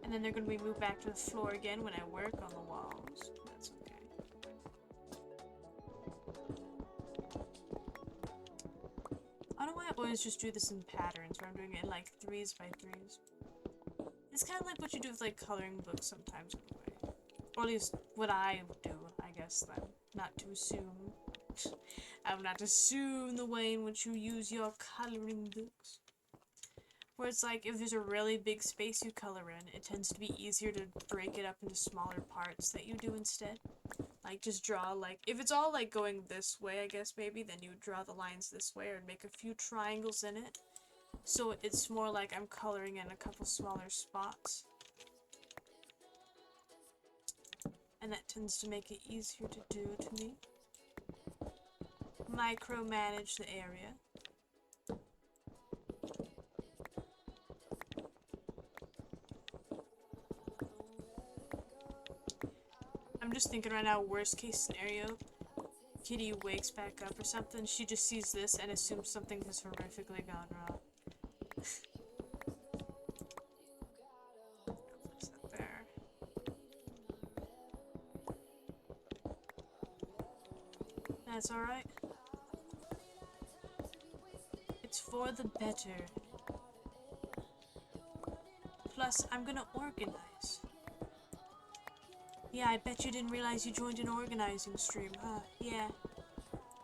And then they're going to be moved back to the floor again when I work on the walls. That's okay. I don't know why I always just do this in patterns, where I'm doing it in like 3s by 3s. It's kind of like what you do with like coloring books sometimes in a way. Or at least what I do, I guess, then. Not to assume. I would not assume the way in which you use your coloring books. Where it's like, if there's a really big space you color in, it tends to be easier to break it up into smaller parts that you do instead. Like, just draw, like, if it's all, like, going this way, I guess, maybe, then you would draw the lines this way, or make a few triangles in it. So it's more like I'm coloring in a couple smaller spots. And that tends to make it easier to do to me. Micromanage the area. I'm just thinking right now, worst case scenario, Kitty wakes back up or something, she just sees this and assumes something has horrifically gone wrong. Place that there. That's alright. It's for the better. Plus, I'm gonna organize. Yeah, I bet you didn't realize you joined an organizing stream, huh? Yeah.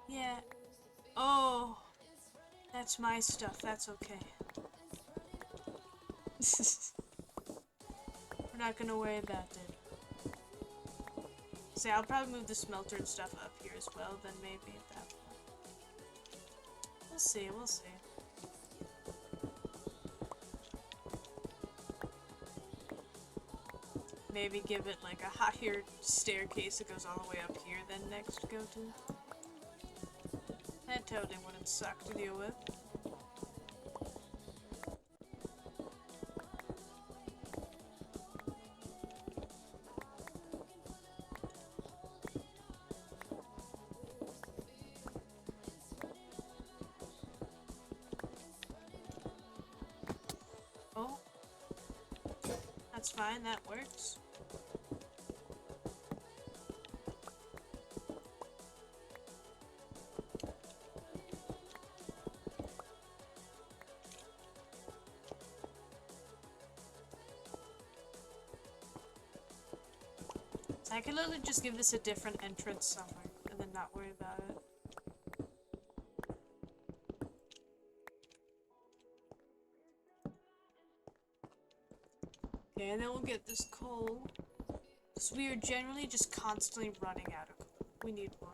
Yeah. Oh, that's my stuff. That's okay. We're not gonna worry about it. See, I'll probably move the smelter and stuff up here as well, then maybe at that point. We'll see, we'll see. Maybe give it like a higher staircase that goes all the way up here then next to go to. That totally wouldn't suck to deal with. Oh. That's fine, that works. So I could literally just give this a different entrance somewhere, and then not worry about it. Okay, and then we'll get this coal. Because we are generally just constantly running out of coal. We need more.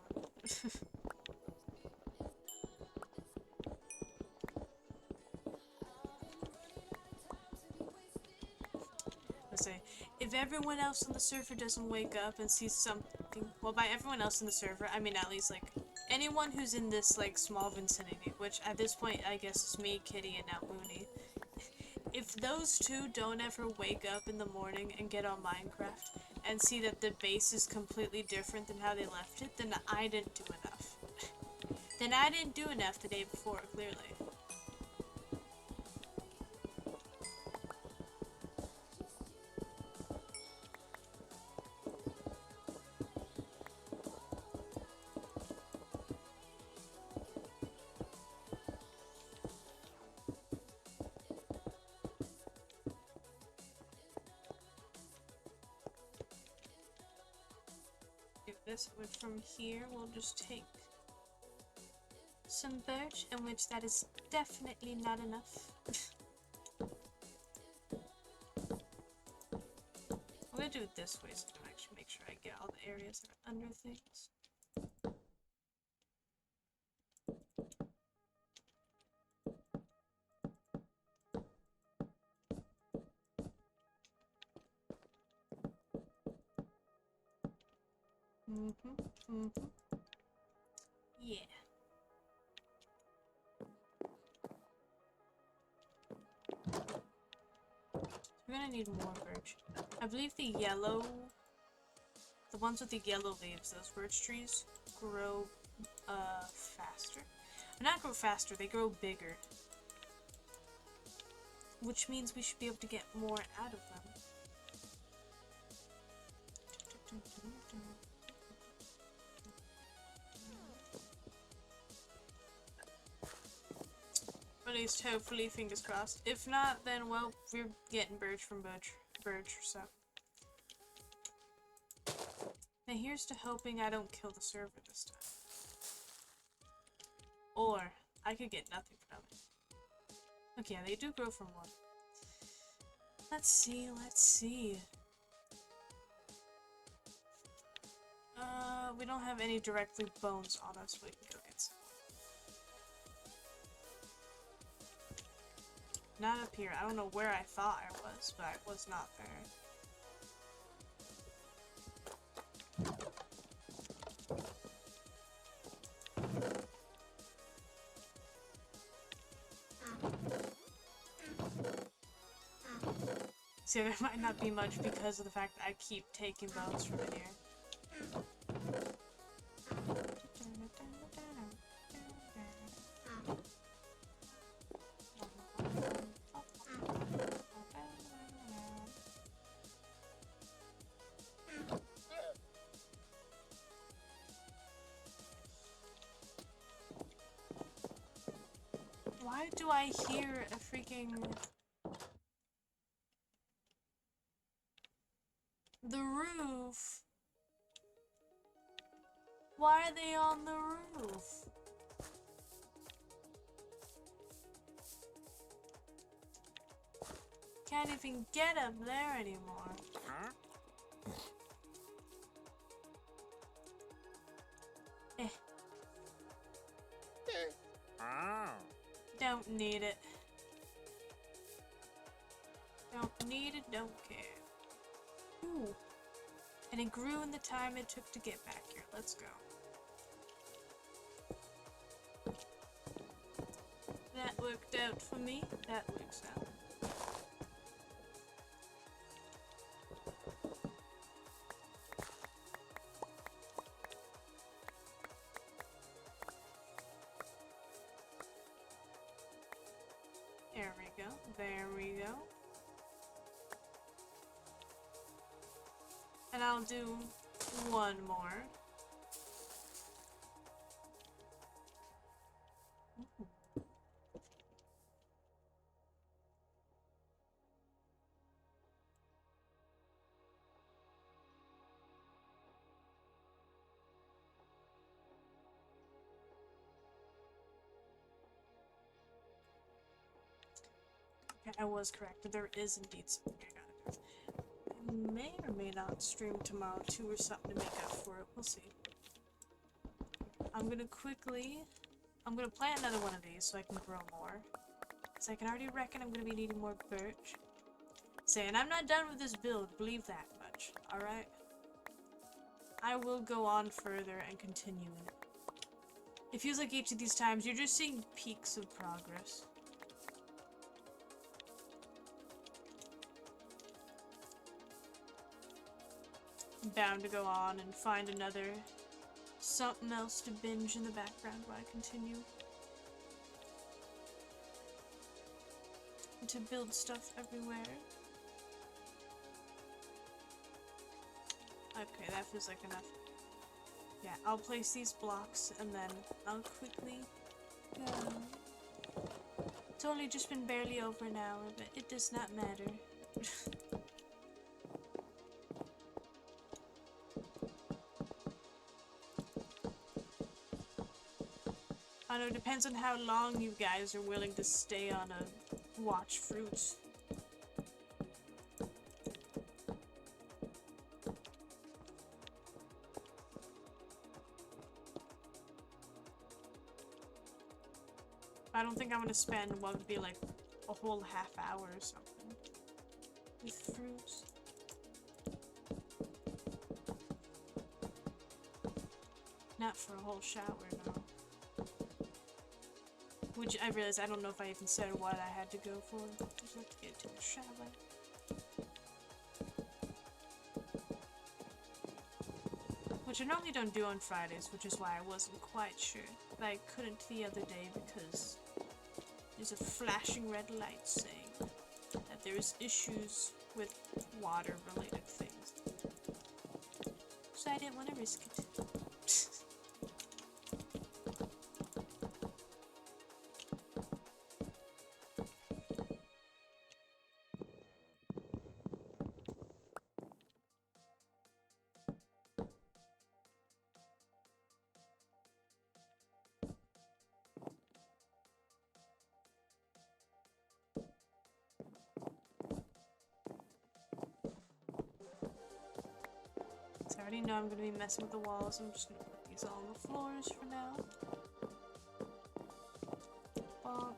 Let's say, if everyone else on the server doesn't wake up and sees something, well, by everyone else in the server, I mean at least, like, anyone who's in this, like, small vicinity, which at this point, I guess, is me, Kitty, and now Mooney. If those two don't ever wake up in the morning and get on Minecraft and see that the base is completely different than how they left it, then I didn't do enough. Then I didn't do enough the day before, clearly. This wood from here, we'll just take some birch, in which that is definitely not enough. I'm gonna do it this way so I can actually make sure I get all the areas that are under things. Yeah. We're gonna need more birch. I believe the ones with the yellow leaves, those birch trees, grow faster. Or not grow faster, they grow bigger. Which means we should be able to get more out of them. At least hopefully, fingers crossed. If not, then well, we're getting birch from birch, so. Now here's to hoping I don't kill the server this time. Or, I could get nothing from it. Okay, they do grow from one. Let's see, let's see. We don't have any directly bones on us, we can go get some. Not up here. I don't know where I thought I was, but I was not there. See, there might not be much because of the fact that I keep taking bones from in here. Why do I hear a freaking... The roof? Why are they on the roof? Can't even get up there anymore. Eh. Don't need it. Don't need it, don't care. Ooh. And it grew in the time it took to get back here. Let's go. That worked out for me. That works out. There we go. There we go. And I'll do one more. Ooh. Okay, I was correct. There is indeed something I gotta do. I may or may not stream tomorrow too or something to make up for it. We'll see. I'm gonna plant another one of these so I can grow more. Because I can already reckon I'm gonna be needing more birch. Saying I'm not done with this build, believe that much, alright? I will go on further and continue it. It feels like each of these times you're just seeing peaks of progress. I'm bound to go on and find another something else to binge in the background while I continue. And to build stuff everywhere. Okay, that feels like enough. Yeah, I'll place these blocks and then I'll quickly go. It's only just been barely over an hour, but it does not matter. I know it depends on how long you guys are willing to stay on a watch fruits. I don't think I'm gonna spend what would be like a whole half hour or something with fruits. half for a whole shower now. Which I realized I don't know if I even said what I had to go for. Just have to get to the shower. Which I normally don't do on Fridays, which is why I wasn't quite sure. But I couldn't the other day because there's a flashing red light saying that there's issues with water-related things. So I didn't want to risk it. So I already know I'm going to be messing with the walls. I'm just going to put these all on the floors for now. Bonk.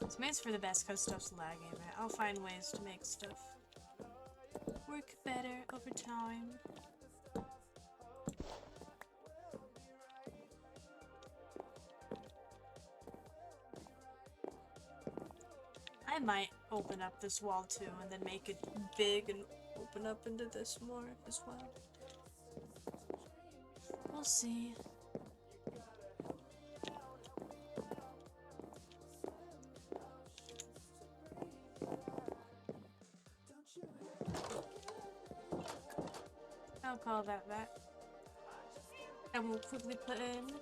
So maybe it's for the best because stuff's lagging a bit. I'll find ways to make stuff work better over time. I might open up this wall too and then make it big and open up into this more as well. We'll see. I'll call that. And we'll quickly put in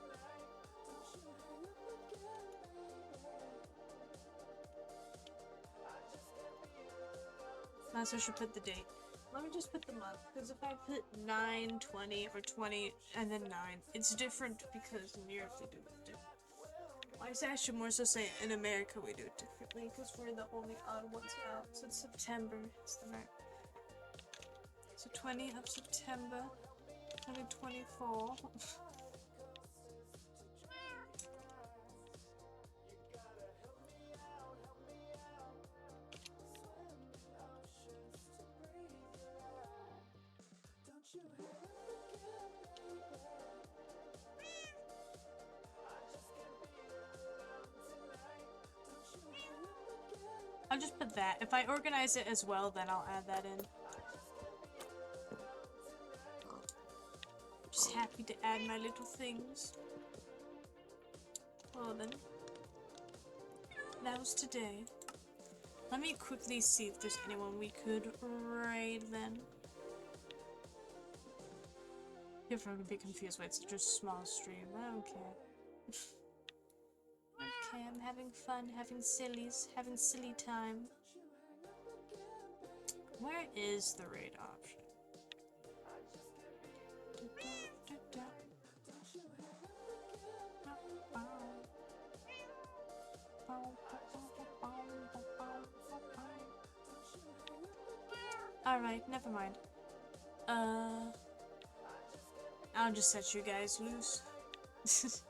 so I should put the date. Let me just put the month, because if I put 9, 20, or 20, and then 9, it's different because in Europe they do it different. Well, I should more so say in America we do it differently, because we're the only odd ones out. So it's September, it's the mark. So 20 of September, 2024. I'll just put that. If I organize it as well, then I'll add that in. Just happy to add my little things. Well then, that was today. Let me quickly see if there's anyone we could raid then. If I'm gonna be confused why it's such a small stream, I don't care. Okay, I'm having fun, having silly time. Where is the raid option? Alright, never mind. I'll just set you guys loose. Just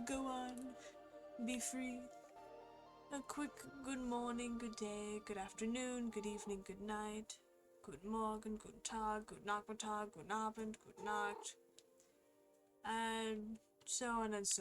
go on, be free. A quick good morning, good day, good afternoon, good evening, good night, good morgen, guten Tag, good Nachmittag, guten Abend, good Nacht, and so on and so